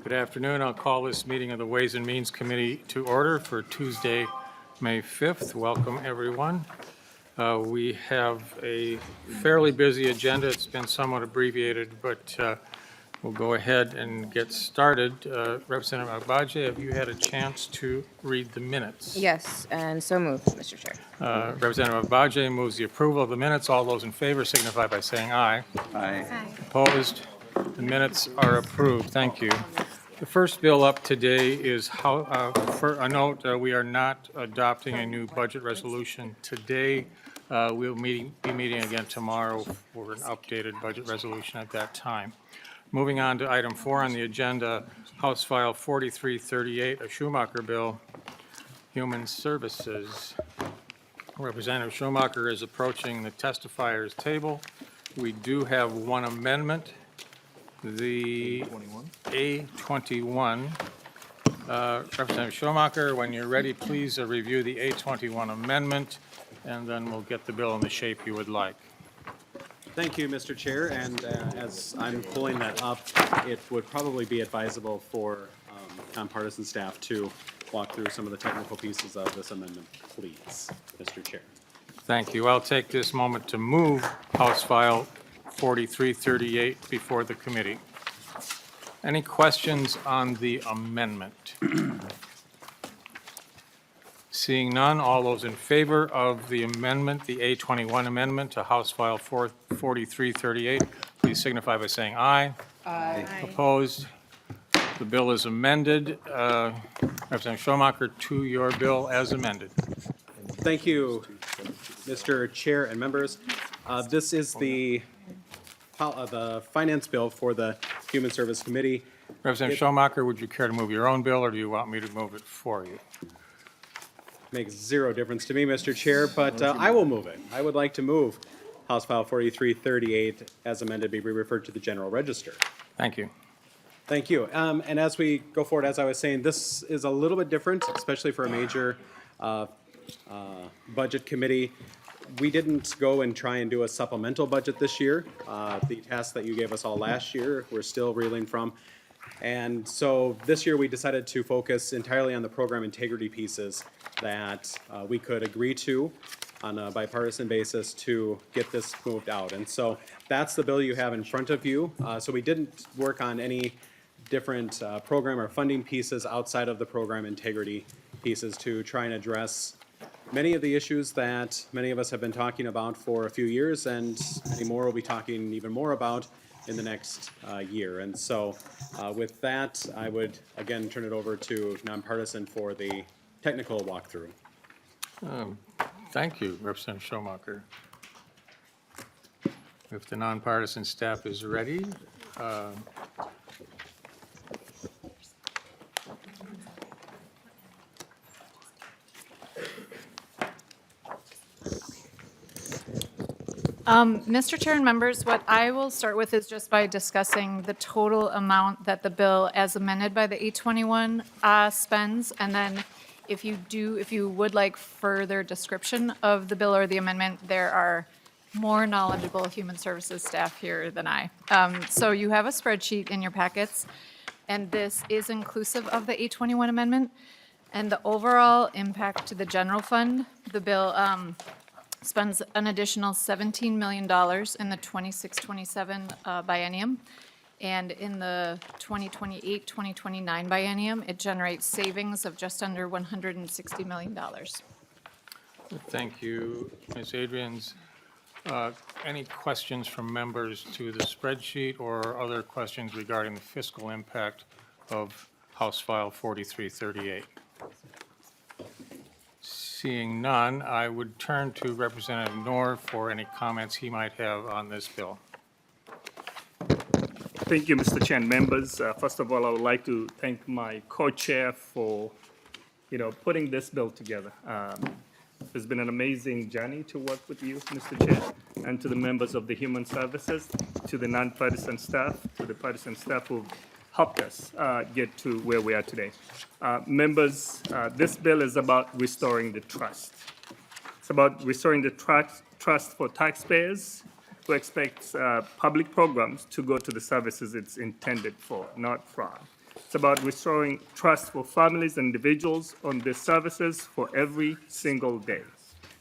Good afternoon. I'll call this meeting of the Ways and Means Committee to order for Tuesday, May 5th. Welcome, everyone. We have a fairly busy agenda. It's been somewhat abbreviated, but we'll go ahead and get started. Representative Agbaje, have you had a chance to read the minutes? Yes, and so moved, Mr. Chair. Representative Agbaje moves the approval of the minutes. All those in favor signify by saying aye. Aye. Opposed? The minutes are approved. Thank you. The first bill up today is for a note, we are not adopting a new budget resolution today. We'll be meeting again tomorrow for an updated budget resolution at that time. Moving on to item 4 on the agenda, House File 4338, a Schomacker bill, Human Services. Representative Schomacker is approaching the testifier's table. We do have one amendment. The A21. Representative Schomacker, when you're ready, please review the A21 amendment, and then we'll get the bill in the shape you would like. Thank you, Mr. Chair, and as I'm pulling that up, it would probably be advisable for nonpartisan staff to walk through some of the technical pieces of this amendment, please, Mr. Chair. Thank you. I'll take this moment to move House File 4338 before the committee. Any questions on the amendment? Seeing none, all those in favor of the amendment, the A21 amendment to House File 4338, please signify by saying aye. Aye. Opposed? The bill is amended. Representative Schomacker, to your bill as amended. Thank you, Mr. Chair and members. This is the finance bill for the Human Service Committee. Representative Schomacker, would you care to move your own bill, or do you want me to move it for you? Makes zero difference to me, Mr. Chair, but I will move it. I would like to move House File 4338 as amended be referred to the General Register. Thank you. Thank you. And as we go forward, as I was saying, this is a little bit different, especially for a major budget committee. We didn't go and try and do a supplemental budget this year. The task that you gave us all last year, we're still reeling from. And so this year we decided to focus entirely on the program integrity pieces that we could agree to on a bipartisan basis to get this moved out. And so that's the bill you have in front of you. So we didn't work on any different program or funding pieces outside of the program integrity pieces to try and address many of the issues that many of us have been talking about for a few years, and many more we'll be talking even more about in the next year. And so with that, I would again turn it over to nonpartisan for the technical walkthrough. Thank you, Representative Schomacker. If the nonpartisan staff is ready, Mr. Chair and members, what I will start with is just by discussing the total amount that the bill as amended by the A21 spends. And then if you would like further description of the bill or the amendment, there are more knowledgeable human services staff here than I. So you have a spreadsheet in your packets, and this is inclusive of the A21 amendment. And the overall impact to the general fund, the bill spends an additional $17 million in the 26-27 biennium. And in the 2028-2029 biennium, it generates savings of just under $160 million. thank you, Ms. Adrians. Any questions from members to the spreadsheet or other questions regarding the fiscal impact of House File 4338? Seeing none, I would turn to Representative Norris for any comments he might have on this bill. Thank you, Mr. Chair and members. First of all, I would like to thank my co-chair for, putting this bill together. It's been an amazing journey to work with you, Mr. Chair, and to the members of the Human Services, to the non-partisan staff, to the partisan staff who've helped us get to where we are today. Members, this bill is about restoring the trust. It's about restoring the trust for taxpayers who expect public programs to go to the services it's intended for, not from. It's about restoring trust for families and individuals on these services for every single day.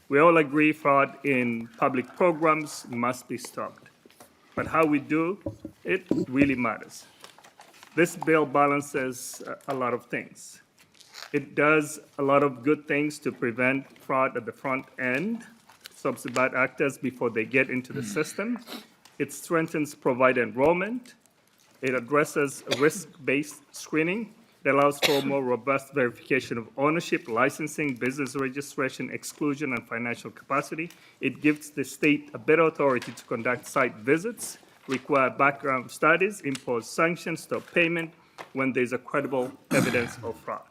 We all agree fraud in public programs must be stopped, but how we do it really matters. This bill balances a lot of things. It does a lot of good things to prevent fraud at the front end, stops the bad actors before they get into the system. It strengthens provider enrollment. It addresses risk-based screening. It allows for more robust verification of ownership, licensing, business registration, exclusion, and financial capacity. It gives the state a better authority to conduct site visits, require background studies, impose sanctions, stop payment when there's a credible evidence of fraud.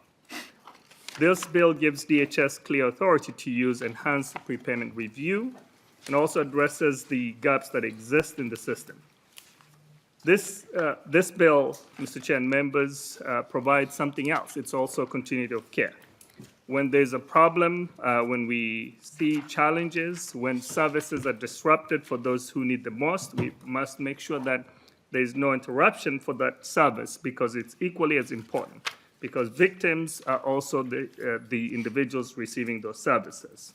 This bill gives DHS clear authority to use enhanced prepayment review and also addresses the gaps that exist in the system. This bill, Mr. Chair and members, provides something else. It's also continuity of care. When there's a problem, when we see challenges, when services are disrupted for those who need the most, we must make sure that there's no interruption for that service because it's equally as important, because victims are also the individuals receiving those services.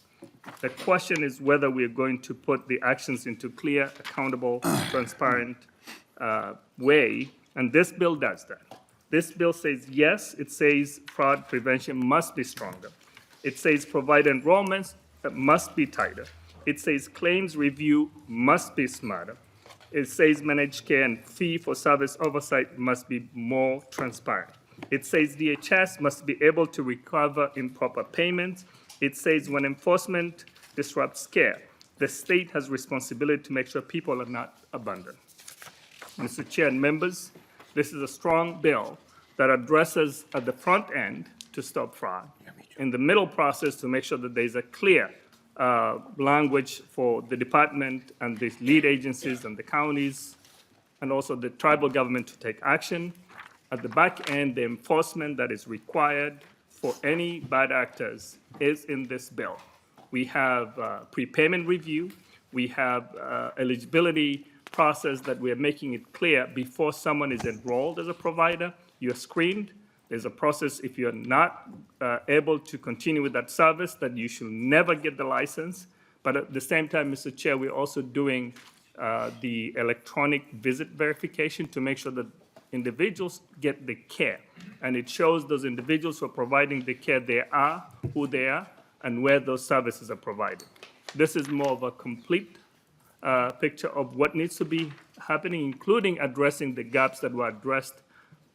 The question is whether we're going to put the actions into clear, accountable, transparent way, and this bill does that. This bill says, yes, it says fraud prevention must be stronger. It says provider enrollments must be tighter. It says claims review must be smarter. It says managed care and fee-for-service oversight must be more transparent. It says DHS must be able to recover improper payments. It says when enforcement disrupts care, the state has responsibility to make sure people are not abandoned. Mr. Chair and members, this is a strong bill that addresses at the front end to stop fraud, in the middle process to make sure that there's a clear language for the department and the lead agencies and the counties, and also the tribal government to take action. At the back end, the enforcement that is required for any bad actors is in this bill. We have prepayment review. We have eligibility process that we are making it clear before someone is enrolled as a provider, you're screened. There's a process if you're not able to continue with that service that you should never get the license. But at the same time, Mr. Chair, we're also doing the electronic visit verification to make sure that individuals get the care. And it shows those individuals who are providing the care they are, who they are, and where those services are provided. This is more of a complete picture of what needs to be happening, including addressing the gaps that were addressed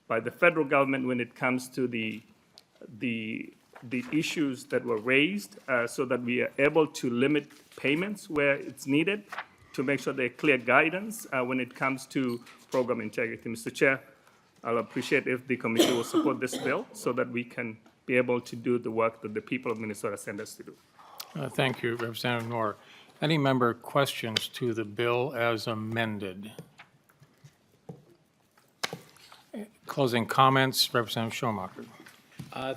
by the federal government when it comes to the issues that were raised, so that we are able to limit payments where it's needed, to make sure there are clear guidance when it comes to program integrity. Mr. Chair, I'll appreciate if the committee will support this bill so that we can be able to do the work that the people of Minnesota send us to do. Thank you, Representative Norris. Any member questions to the bill as amended? Closing comments, Representative Schomacker.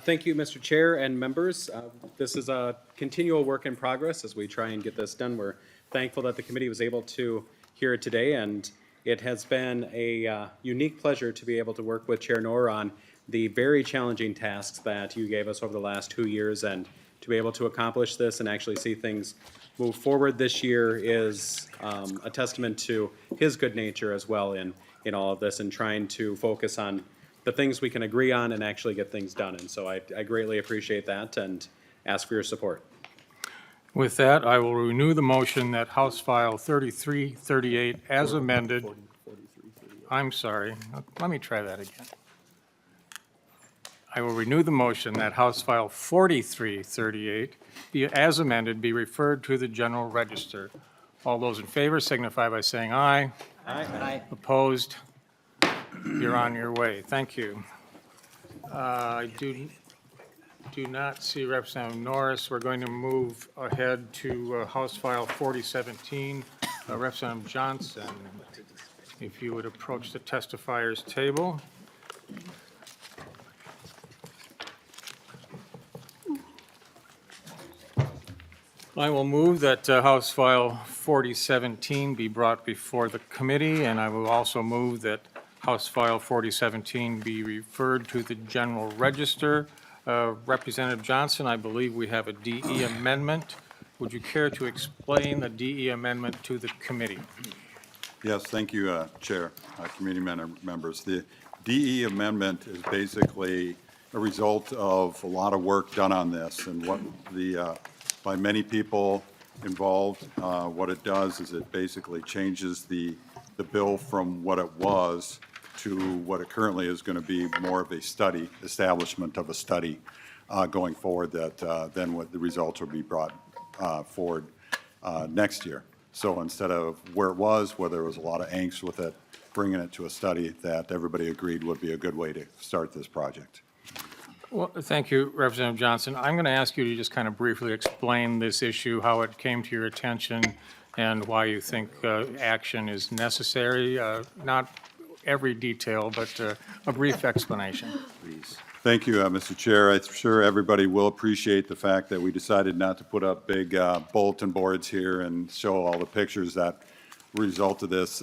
Thank you, Mr. Chair and members. This is a continual work in progress as we try and get this done. We're thankful that the committee was able to hear it today, and it has been a unique pleasure to be able to work with Chair Norris on the very challenging tasks that you gave us over the last 2 years, and to be able to accomplish this and actually see things move forward this year is a testament to his good nature as well in all of this, and trying to focus on the things we can agree on and actually get things done. And so I greatly appreciate that and ask for your support. With that, I will renew the motion that House File 3338 as amended. I'm sorry, let me try that again. I will renew the motion that House File 4338 be as amended be referred to the General Register. All those in favor signify by saying aye. Aye. Opposed? You're on your way. Thank you. I do not see Representative Norris. We're going to move ahead to House File 4017. Representative Johnson, if you would approach the testifier's table. I will move that House File 4017 be brought before the committee, and I will also move that House File 4017 be referred to the General Register. Representative Johnson, I believe we have a DE amendment. Would you care to explain the DE amendment to the committee? Yes, thank you, Chair, committee members. The DE amendment is basically a result of a lot of work done on this, and what by many people involved. What it does is it basically changes the bill from what it was to what it currently is going to be more of a study, establishment of a study going forward, that then what the results will be brought forward next year. So instead of where it was, where there was a lot of angst with it, bringing it to a study that everybody agreed would be a good way to start this project. Well, thank you, Representative Johnson. I'm going to ask you to just kind of briefly explain this issue, how it came to your attention, and why you think action is necessary. Not every detail, but a brief explanation, please. Thank you, Mr. Chair. I'm sure everybody will appreciate the fact that we decided not to put up big bulletin boards here and show all the pictures that result of this.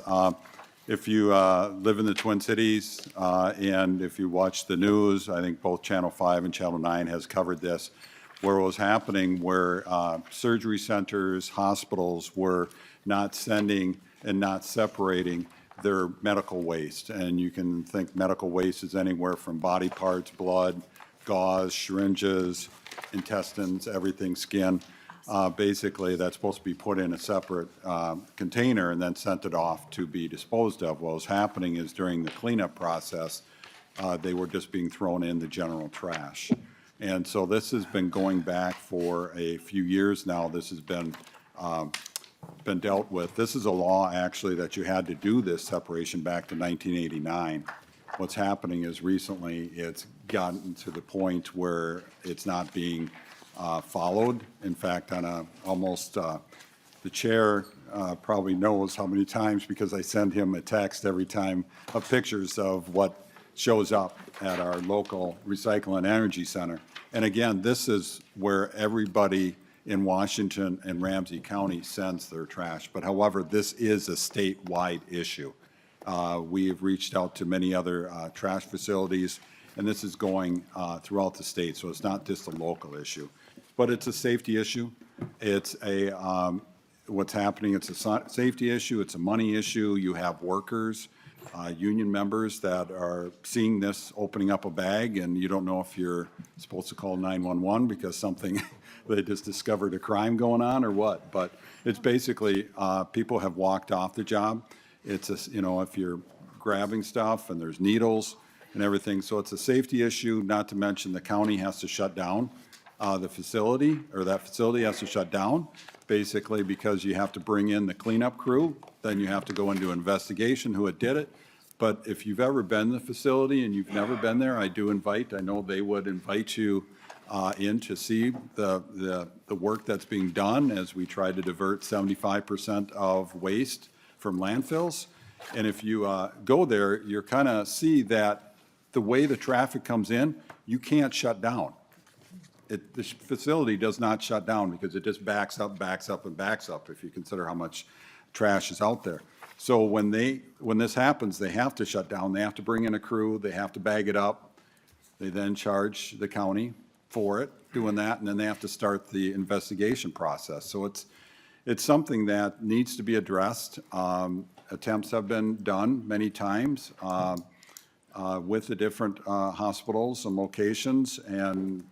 If you live in the Twin Cities and if you watch the news, I think both Channel 5 and Channel 9 has covered this, where it was happening, where surgery centers, hospitals were not sending and not separating their medical waste. And you can think medical waste is anywhere from body parts, blood, gauze, syringes, intestines, everything, skin. Basically, that's supposed to be put in a separate container and then sent it off to be disposed of. What was happening is during the cleanup process, they were just being thrown in the general trash. And so this has been going back for a few years now. This has been dealt with. This is a law, actually, that you had to do this separation back to 1989. What's happening is recently it's gotten to the point where it's not being followed. In fact, on a almost, the chair probably knows how many times, because I send him a text every time of pictures of what shows up at our local recycle and energy center. And again, this is where everybody in Washington and Ramsey County sends their trash. But however, this is a statewide issue. We have reached out to many other trash facilities, and this is going throughout the state, so it's not just a local issue. But it's a safety issue. It's a, what's happening, it's a safety issue, it's a money issue. You have workers, union members that are seeing this opening up a bag, and you don't know if you're supposed to call 911 because something, they just discovered a crime going on or what. But it's basically, people have walked off the job. It's, a, you know, if you're grabbing stuff and there's needles and everything. So it's a safety issue, not to mention the county has to shut down the facility, or that facility has to shut down, basically because you have to bring in the cleanup crew, then you have to go into investigation who did it. But if you've ever been to the facility and you've never been there, I do invite, I know they would invite you in to see the work that's being done as we try to divert 75% of waste from landfills. And if you go there, you're kind of see that the way the traffic comes in, you can't shut down. The facility does not shut down because it just backs up, and backs up if you consider how much trash is out there. So when this happens, they have to shut down. They have to bring in a crew. They have to bag it up. They then charge the county for it, doing that, and then they have to start the investigation process. So it's something that needs to be addressed. Attempts have been done many times with the different hospitals and locations, and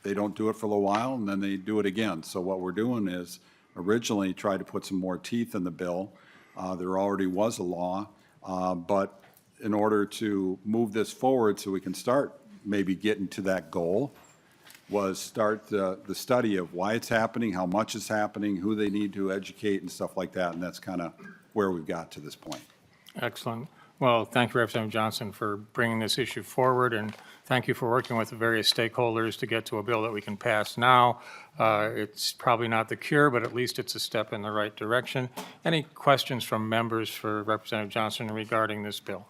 they don't do it for a little while, and then they do it again. So what we're doing is originally try to put some more teeth in the bill. There already was a law, but in order to move this forward so we can start maybe getting to that goal, was start the study of why it's happening, how much is happening, who they need to educate and stuff like that, and that's kind of where we've got to this point. Excellent. Well, thank you, Representative Johnson, for bringing this issue forward, and thank you for working with the various stakeholders to get to a bill that we can pass now. It's probably not the cure, but at least it's a step in the right direction. Any questions from members for Representative Johnson regarding this bill?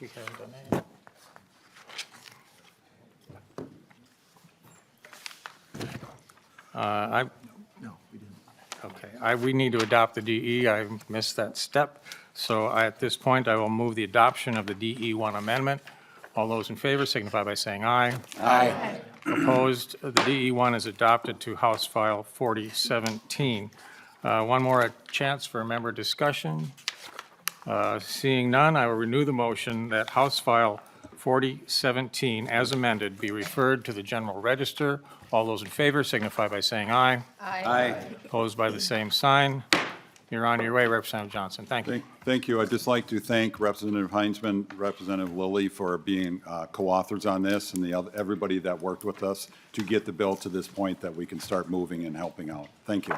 We haven't done that. No, we didn't. Okay, we need to adopt the DE. I missed that step. So at this point, I will move the adoption of the DE1 amendment. All those in favor signify by saying aye. Aye. Opposed? The DE1 is adopted to House File 4017. One more chance for member discussion. Seeing none, I will renew the motion that House File 4017, as amended, be referred to the General Register. All those in favor signify by saying aye. Aye. Opposed by the same sign. You're on your way, Representative Johnson. Thank you. Thank you. I'd just like to thank Representative Heinzman, Representative Lilly for being co-authors on this, and everybody that worked with us to get the bill to this point that we can start moving and helping out. Thank you.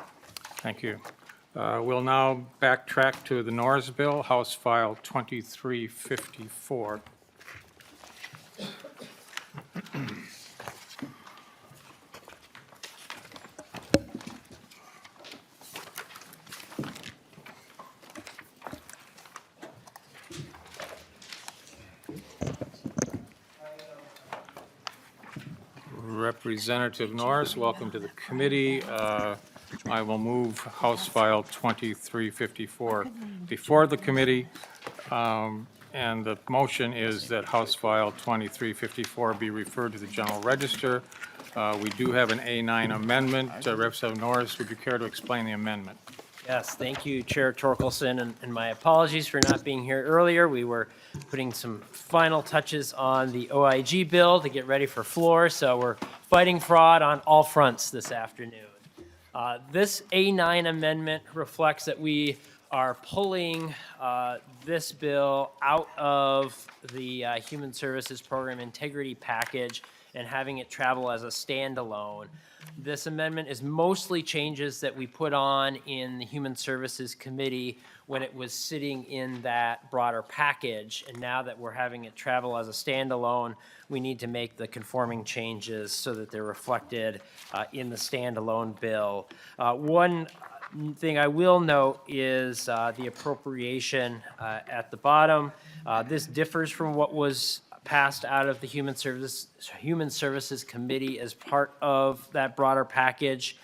Thank you. We'll now backtrack to the Norris bill, House File 2354. Representative Norris, welcome to the committee. I will move House File 2354 before the committee, and the motion is that House File 2354 be referred to the General Register. We do have an A9 amendment. Representative Norris, would you care to explain the amendment? Yes, thank you, Chair Torkelson, and my apologies for not being here earlier. We were putting some final touches on the OIG bill to get ready for floor, so we're fighting fraud on all fronts this afternoon. This A9 amendment reflects that we are pulling this bill out of the Human Services Program Integrity Package and having it travel as a standalone. This amendment is mostly changes that we put on in the Human Services Committee when it was sitting in that broader package. And now that we're having it travel as a standalone, we need to make the conforming changes so that they're reflected in the standalone bill. One thing I will note is the appropriation at the bottom. This differs from what was passed out of the Human Services Committee as part of that broader package.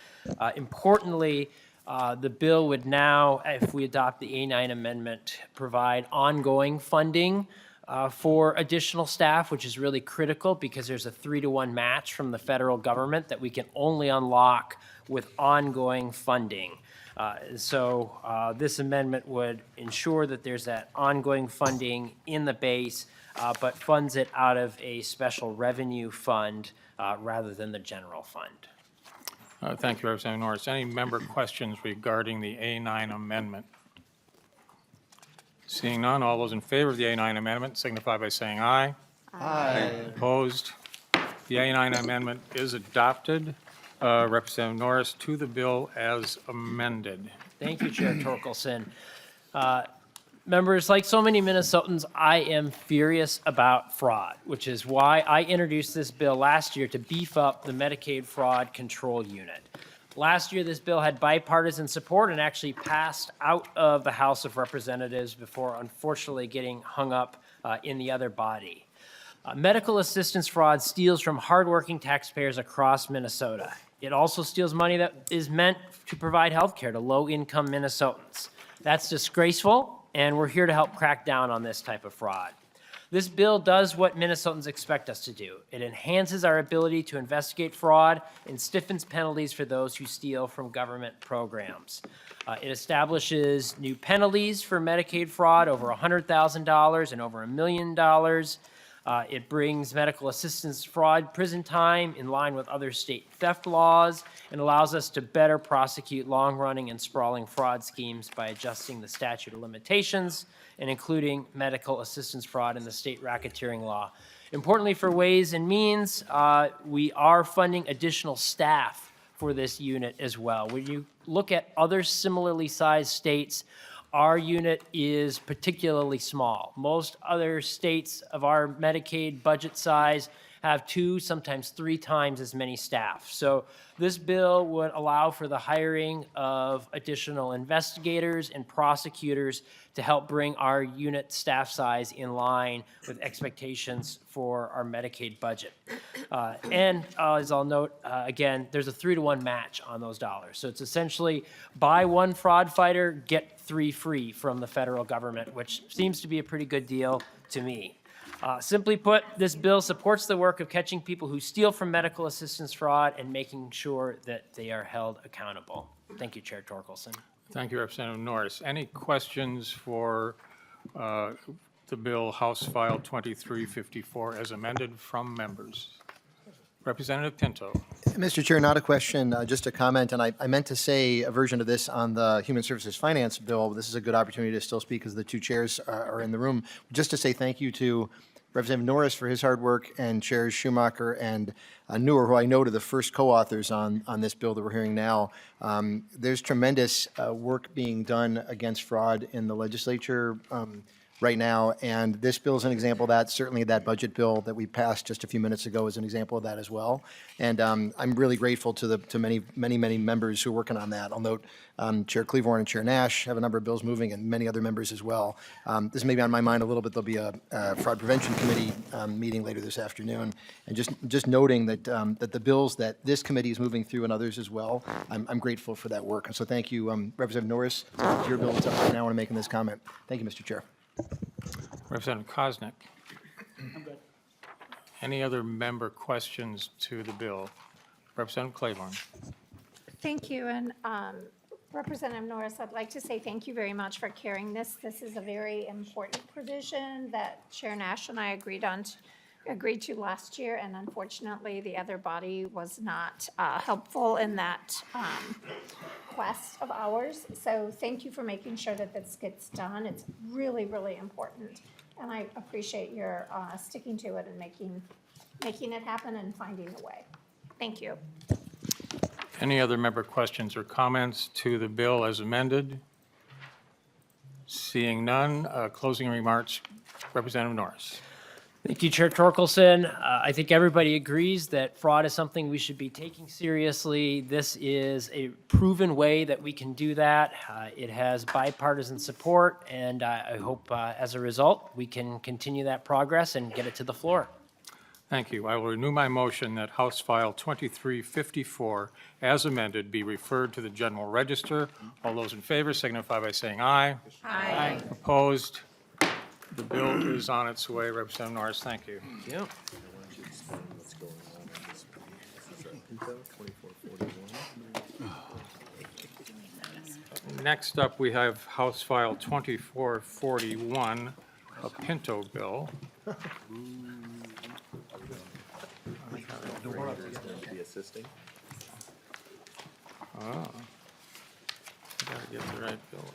Importantly, the bill would now, if we adopt the A9 amendment, provide ongoing funding for additional staff, which is really critical because there's a 3-to-1 match from the federal government that we can only unlock with ongoing funding. So this amendment would ensure that there's that ongoing funding in the base, but funds it out of a special revenue fund rather than the general fund. Thank you, Representative Norris. Any member questions regarding the A9 amendment? Seeing none, all those in favor of the A9 amendment signify by saying aye. Aye. Opposed? The A9 amendment is adopted. Representative Norris, to the bill as amended. Thank you, Chair Torkelson. Members, like so many Minnesotans, I am furious about fraud, which is why I introduced this bill last year to beef up the Medicaid Fraud Control Unit. Last year, this bill had bipartisan support and actually passed out of the House of Representatives before unfortunately getting hung up in the other body. Medical assistance fraud steals from hardworking taxpayers across Minnesota. It also steals money that is meant to provide health care to low-income Minnesotans. That's disgraceful, and we're here to help crack down on this type of fraud. This bill does what Minnesotans expect us to do. It enhances our ability to investigate fraud and stiffens penalties for those who steal from government programs. It establishes new penalties for Medicaid fraud over $100,000 and over $1 million. It brings medical assistance fraud prison time in line with other state theft laws and allows us to better prosecute long-running and sprawling fraud schemes by adjusting the statute of limitations and including medical assistance fraud in the state racketeering law. Importantly, for Ways and Means, we are funding additional staff for this unit as well. When you look at other similarly sized states, our unit is particularly small. Most other states of our Medicaid budget size have 2, sometimes 3 times as many staff. So this bill would allow for the hiring of additional investigators and prosecutors to help bring our unit staff size in line with expectations for our Medicaid budget. And as I'll note, again, there's a 3-to-1 match on those dollars. So it's essentially buy 1 fraud fighter, get 3 free from the federal government, which seems to be a pretty good deal to me. Simply put, this bill supports the work of catching people who steal from medical assistance fraud and making sure that they are held accountable. Thank you, Chair Torkelson. Thank you, Representative Norris. Any questions for the bill, House File 2354, as amended from members? Representative Pinto. Mr. Chair, not a question, just a comment, and I meant to say a version of this on the Human Services Finance Bill. This is a good opportunity to still speak as the 2 chairs are in the room. Just to say thank you to Representative Norris for his hard work and Chairs Schomacker and Newer, who I know are the first co-authors on this bill that we're hearing now. There's tremendous work being done against fraud in the legislature right now, and this bill is an example of that. Certainly that budget bill that we passed just a few minutes ago is an example of that as well. And I'm really grateful to many members who are working on that. I'll note Chair Cleavorn and Chair Nash have a number of bills moving, and many other members as well. This may be on my mind a little bit. There'll be a Fraud Prevention Committee meeting later this afternoon. And just noting that that the bills that this committee is moving through and others as well, I'm grateful for that work. And so thank you, Representative Norris. It's your bill that's up right now when I'm making this comment. Thank you, Mr. Chair. Representative Koznick. Any other member questions to the bill? Representative Claiborne. Thank you, and Representative Norris, I'd like to say thank you very much for carrying this. This is a very important provision that Chair Nash and I agreed to last year, and unfortunately, the other body was not helpful in that quest of ours. So thank you for making sure that this gets done. It's really, really important, and I appreciate your sticking to it and making it happen and finding a way. Thank you. Any other member questions or comments to the bill as amended? Seeing none, closing remarks, Representative Norris. Thank you, Chair Torkelson. I think everybody agrees that fraud is something we should be taking seriously. This is a proven way that we can do that. It has bipartisan support, and I hope as a result, we can continue that progress and get it to the floor. Thank you. I will renew my motion that House File 2354, as amended, be referred to the General Register. All those in favor signify by saying aye. Aye. Opposed? The bill is on its way. Representative Norris, thank you. Yep. Next up, we have House File 2441, a Pinto bill. Oh. Gotta get the right bill.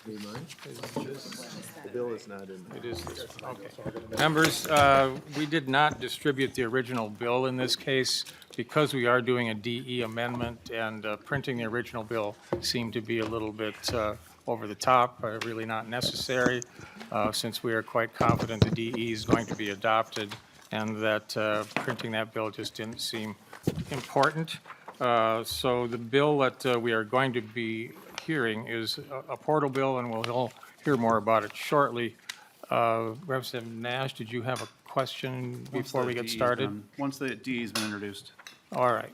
The bill is not in. It is this one, okay. Members, we did not distribute the original bill in this case because we are doing a DE amendment, and printing the original bill seemed to be a little bit over the top, really not necessary, since we are quite confident the DE is going to be adopted, and that printing that bill just didn't seem important. So the bill that we are going to be hearing is a portal bill, and we'll hear more about it shortly. Representative Nash, did you have a question before we get started? Once the DE has been introduced. All right.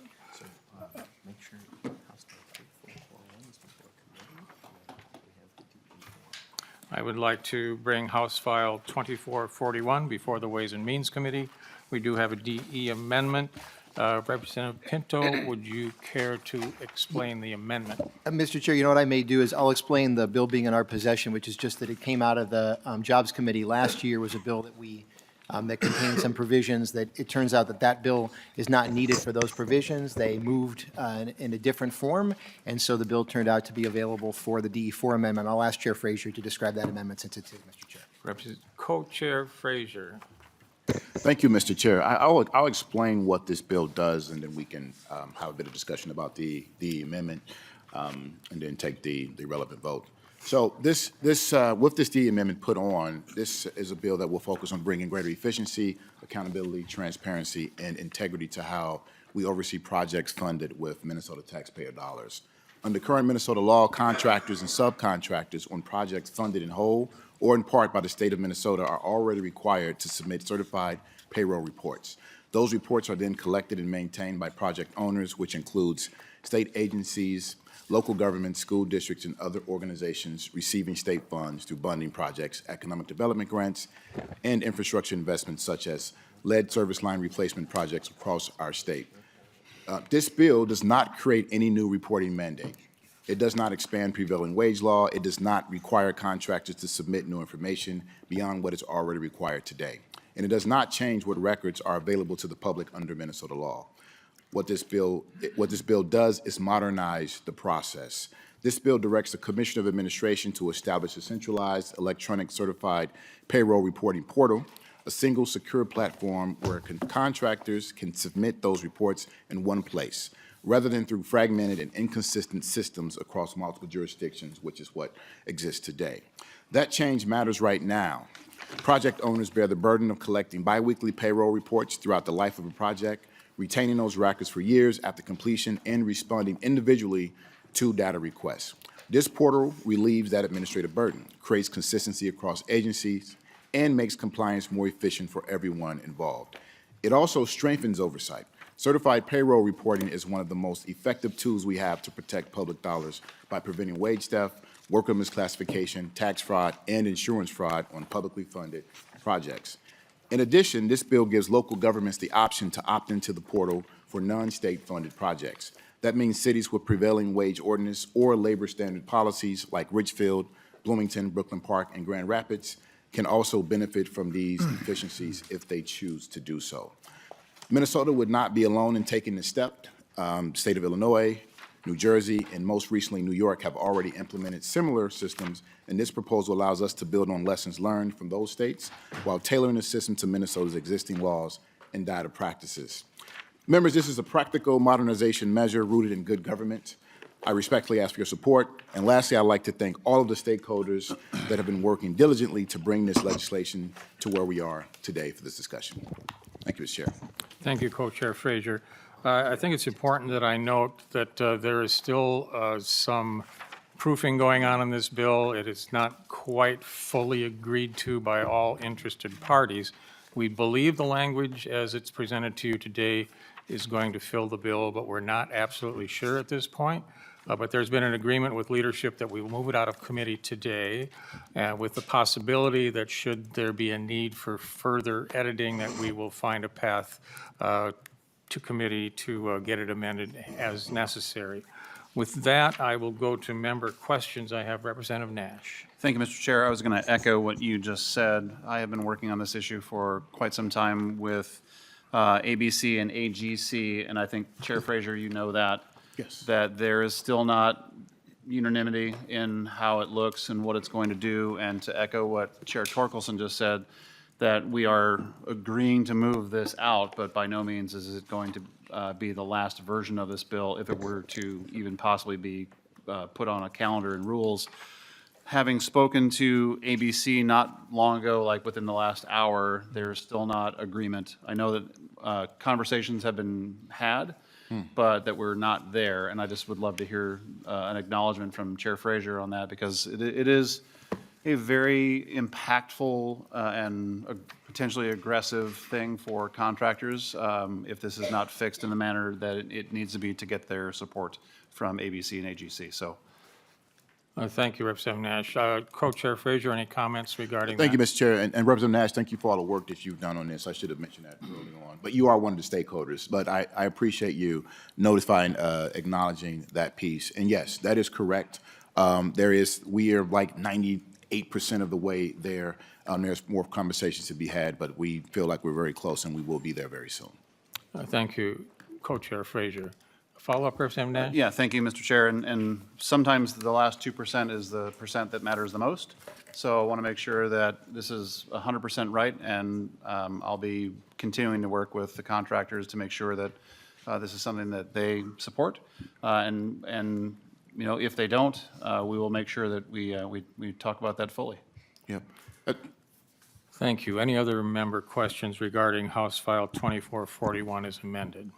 I would like to bring House File 2441 before the Ways and Means Committee. We do have a DE amendment. Representative Pinto, would you care to explain the amendment? Mr. Chair, you know what I may do is I'll explain the bill being in our possession, which is just that it came out of the Jobs Committee last year. Was a bill that we that contained some provisions that it turns out that bill is not needed for those provisions. They moved in a different form, and so the bill turned out to be available for the DE4 amendment. I'll ask Chair Frazier to describe that amendment since it's in, Mr. Chair. Co-Chair Frazier. Thank you, Mr. Chair. I'll explain what this bill does, and then we can have a bit of discussion about the amendment, and then take the relevant vote. So with this D amendment put on, this is a bill that will focus on bringing greater efficiency, accountability, transparency, and integrity to how we oversee projects funded with Minnesota taxpayer dollars. Under current Minnesota law, contractors and subcontractors on projects funded in whole or in part by the state of Minnesota are already required to submit certified payroll reports. Those reports are then collected and maintained by project owners, which includes state agencies, local governments, school districts, and other organizations receiving state funds through bonding projects, economic development grants, and infrastructure investments such as lead service line replacement projects across our state. This bill does not create any new reporting mandate. It does not expand prevailing wage law. It does not require contractors to submit new information beyond what is already required today. And it does not change what records are available to the public under Minnesota law. What this bill does is modernize the process. This bill directs the Commissioner of Administration to establish a centralized electronic certified payroll reporting portal, a single secure platform where contractors can submit those reports in one place, rather than through fragmented and inconsistent systems across multiple jurisdictions, which is what exists today. That change matters right now. Project owners bear the burden of collecting biweekly payroll reports throughout the life of a project, retaining those records for years after completion, and responding individually to data requests. This portal relieves that administrative burden, creates consistency across agencies, and makes compliance more efficient for everyone involved. It also strengthens oversight. Certified payroll reporting is one of the most effective tools we have to protect public dollars by preventing wage theft, worker misclassification, tax fraud, and insurance fraud on publicly funded projects. In addition, this bill gives local governments the option to opt into the portal for non-state funded projects. That means cities with prevailing wage ordinance or labor standard policies like Ridgefield, Bloomington, Brooklyn Park, and Grand Rapids can also benefit from these efficiencies if they choose to do so. Minnesota would not be alone in taking this step. State of Illinois, New Jersey, and most recently New York have already implemented similar systems, and this proposal allows us to build on lessons learned from those states while tailoring the system to Minnesota's existing laws and data practices. Members, this is a practical modernization measure rooted in good government. I respectfully ask for your support. And lastly, I'd like to thank all of the stakeholders that have been working diligently to bring this legislation to where we are today for this discussion. Thank you, Mr. Chair. Thank you, Co-Chair Frazier. I think it's important that I note that there is still some proofing going on in this bill. It is not quite fully agreed to by all interested parties. We believe the language as it's presented to you today is going to fill the bill, but we're not absolutely sure at this point. But there's been an agreement with leadership that we will move it out of committee today with the possibility that should there be a need for further editing, that we will find a path to committee to get it amended as necessary. With that, I will go to member questions. I have Representative Nash. Thank you, Mr. Chair. I was going to echo what you just said. I have been working on this issue for quite some time with ABC and AGC, and I think, Chair Frazier, you know that. Yes. That there is still not unanimity in how it looks and what it's going to do. And to echo what Chair Torkelson just said, that we are agreeing to move this out, but by no means is it going to be the last version of this bill if it were to even possibly be put on a calendar and rules. Having spoken to ABC not long ago, like within the last hour, there is still not agreement. I know that conversations have been had, but that we're not there. And I just would love to hear an acknowledgement from Chair Frazier on that, because it is a very impactful and potentially aggressive thing for contractors if this is not fixed in the manner that it needs to be to get their support from ABC and AGC. So. Thank you, Representative Nash. Co-Chair Frazier, any comments regarding Thank that? you, Mr. Chair. And Representative Nash, thank you for all the work that you've done on this. I should have mentioned that early on. But you are one of the stakeholders. But I appreciate you notifying, acknowledging that piece. And yes, that is correct. We are like 98% of the way there. There's more conversations to be had, but we feel like we're very close, and we will be there very soon. Thank you, Co-Chair Frazier. Follow-up, Representative Nash? Yeah, thank you, Mr. Chair. And sometimes the last 2% is the percent that matters the most. So I want to make sure that this is 100% right, and I'll be continuing to work with the contractors to make sure that this is something that they support. And if they don't, we will make sure that we talk about that fully. Yep. Thank you. Any other member questions regarding House File 2441 as amended?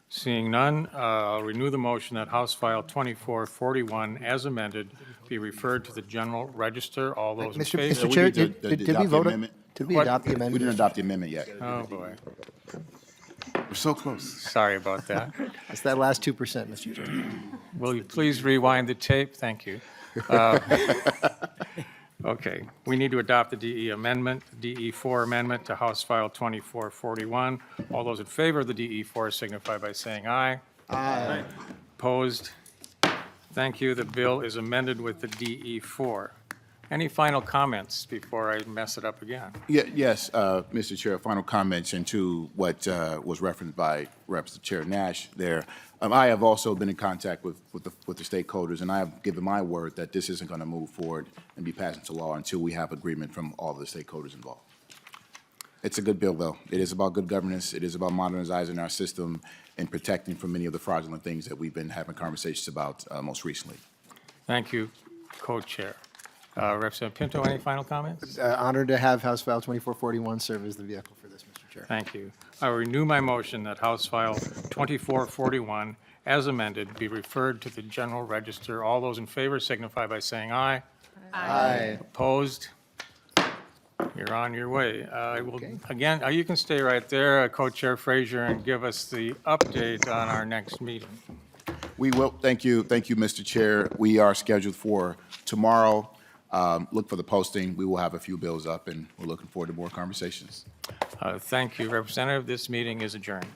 Seeing none, I'll renew the motion that House File 2441 as amended be referred to the General Register. All those in Mr. favor? Mr. Chair, need to did we adopt the vote? amendment. Did we What? adopt the We didn't amendment? adopt the amendment yet. Oh, boy. We're so close. Sorry about that. It's that last 2%, Mr. Chair. Will you please rewind the tape? Thank you. Okay, we need to adopt the DE amendment, DE4 amendment to House File 2441. All those in favor of the DE4 signify by saying aye. Aye. Opposed? Thank you. The bill is amended with the DE4. Any final comments before I mess it up again? Yes, Mr. Chair, final comments into what was referenced by Representative Chair Nash there. I have also been in contact with the stakeholders, and I have given my word that this isn't going to move forward and be passed into law until we have agreement from all the stakeholders involved. It's a good bill, though. It is about good governance. It is about modernizing our system and protecting from many of the fraudulent things that we've been having conversations about most recently. Thank you, Co-Chair. Representative Pinto, any final comments? Honored to have House File 2441 serve as the vehicle for this, Mr. Chair. Thank you. I will renew my motion that House File 2441, as amended, be referred to the General Register. All those in favor signify by saying aye. Aye. Opposed? You're on your way. I will, again, you can stay right there, Co-Chair Frazier, and give us the update on our next meeting. We will, thank you, Mr. Chair. We are scheduled for tomorrow. Look for the posting. We will have a few bills up, and we're looking forward to more conversations. Thank you, Representative. This meeting is adjourned.